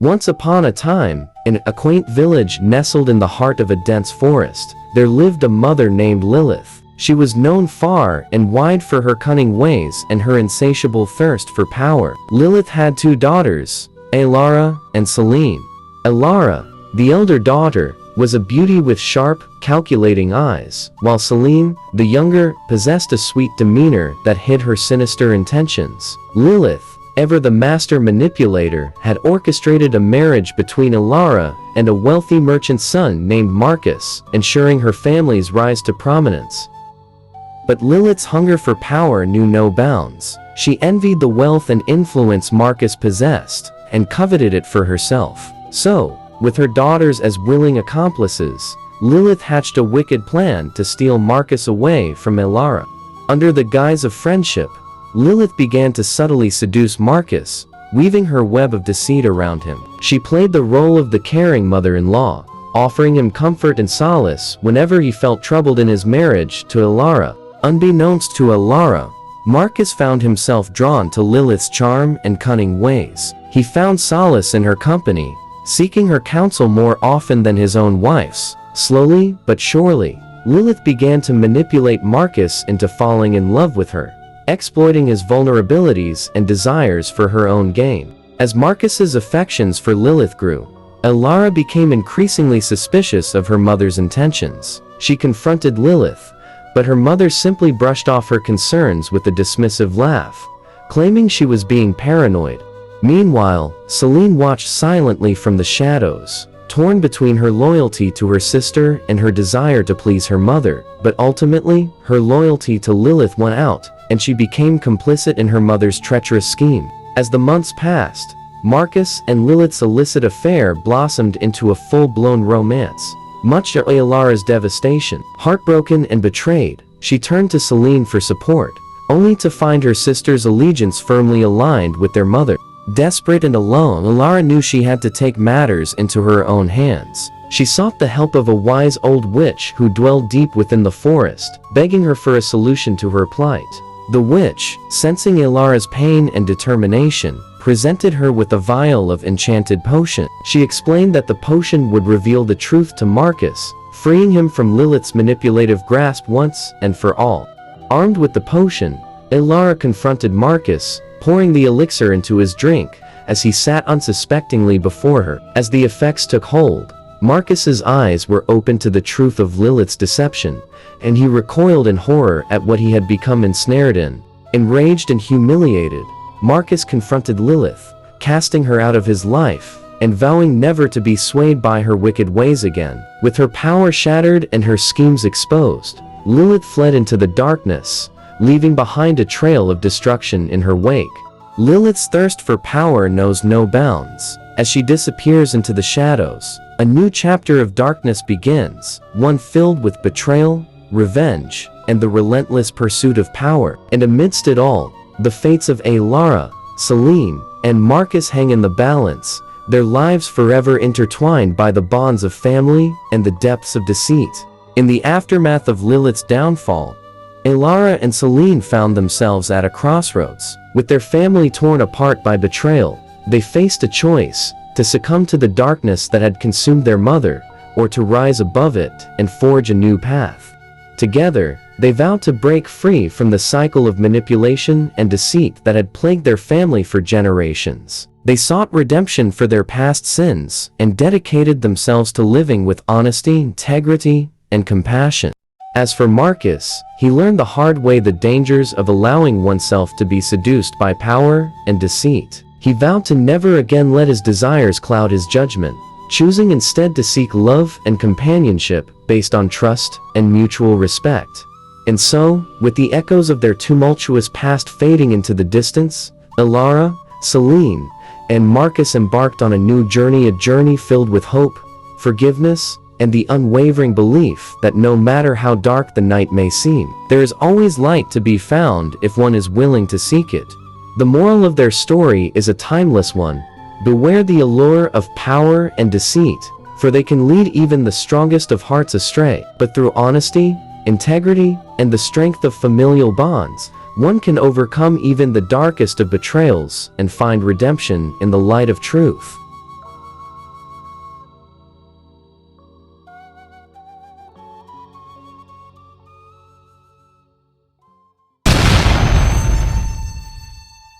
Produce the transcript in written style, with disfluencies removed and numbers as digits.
Once upon a time, in a quaint village nestled in the heart of a dense forest, there lived a mother named Lilith. She was known far and wide for her cunning ways and her insatiable thirst for power. Lilith had two daughters, Alara and Selene. Alara, the elder daughter, was a beauty with sharp, calculating eyes, while Selene, the younger, possessed a sweet demeanor that hid her sinister intentions. Lilith, ever the master manipulator, had orchestrated a marriage between Alara and a wealthy merchant's son named Marcus, ensuring her family's rise to prominence. But Lilith's hunger for power knew no bounds. She envied the wealth and influence Marcus possessed, and coveted it for herself. So, with her daughters as willing accomplices, Lilith hatched a wicked plan to steal Marcus away from Alara. Under the guise of friendship, Lilith began to subtly seduce Marcus, weaving her web of deceit around him. She played the role of the caring mother-in-law, offering him comfort and solace whenever he felt troubled in his marriage to Alara. Unbeknownst to Alara, Marcus found himself drawn to Lilith's charm and cunning ways. He found solace in her company, seeking her counsel more often than his own wife's. Slowly but surely, Lilith began to manipulate Marcus into falling in love with her, exploiting his vulnerabilities and desires for her own gain. As Marcus's affections for Lilith grew, Alara became increasingly suspicious of her mother's intentions. She confronted Lilith, but her mother simply brushed off her concerns with a dismissive laugh, claiming she was being paranoid. Meanwhile, Selene watched silently from the shadows, torn between her loyalty to her sister and her desire to please her mother. But ultimately, her loyalty to Lilith won out, and she became complicit in her mother's treacherous scheme. As the months passed, Marcus and Lilith's illicit affair blossomed into a full-blown romance. Much to Alara's devastation, heartbroken and betrayed, she turned to Selene for support, only to find her sister's allegiance firmly aligned with their mother. Desperate and alone, Alara knew she had to take matters into her own hands. She sought the help of a wise old witch who dwelled deep within the forest, begging her for a solution to her plight. The witch, sensing Alara's pain and determination, presented her with a vial of enchanted potion. She explained that the potion would reveal the truth to Marcus, freeing him from Lilith's manipulative grasp once and for all. Armed with the potion, Alara confronted Marcus, pouring the elixir into his drink as he sat unsuspectingly before her. As the effects took hold, Marcus's eyes were opened to the truth of Lilith's deception, and he recoiled in horror at what he had become ensnared in. Enraged and humiliated, Marcus confronted Lilith, casting her out of his life, and vowing never to be swayed by her wicked ways again. With her power shattered and her schemes exposed, Lilith fled into the darkness, leaving behind a trail of destruction in her wake. Lilith's thirst for power knows no bounds. As she disappears into the shadows, a new chapter of darkness begins, one filled with betrayal, revenge, and the relentless pursuit of power. And amidst it all, the fates of Alara, Selene, and Marcus hang in the balance, their lives forever intertwined by the bonds of family and the depths of deceit. In the aftermath of Lilith's downfall, Alara and Selene found themselves at a crossroads. With their family torn apart by betrayal, they faced a choice: to succumb to the darkness that had consumed their mother, or to rise above it and forge a new path. Together, they vowed to break free from the cycle of manipulation and deceit that had plagued their family for generations. They sought redemption for their past sins and dedicated themselves to living with honesty, integrity, and compassion. As for Marcus, he learned the hard way the dangers of allowing oneself to be seduced by power and deceit. He vowed to never again let his desires cloud his judgment, choosing instead to seek love and companionship based on trust and mutual respect. And so, with the echoes of their tumultuous past fading into the distance, Alara, Selene, and Marcus embarked on a new journey, a journey filled with hope, forgiveness, and the unwavering belief that no matter how dark the night may seem, there is always light to be found if one is willing to seek it. The moral of their story is a timeless one: beware the allure of power and deceit, for they can lead even the strongest of hearts astray. But through honesty, integrity, and the strength of familial bonds, one can overcome even the darkest of betrayals and find redemption in the light of truth.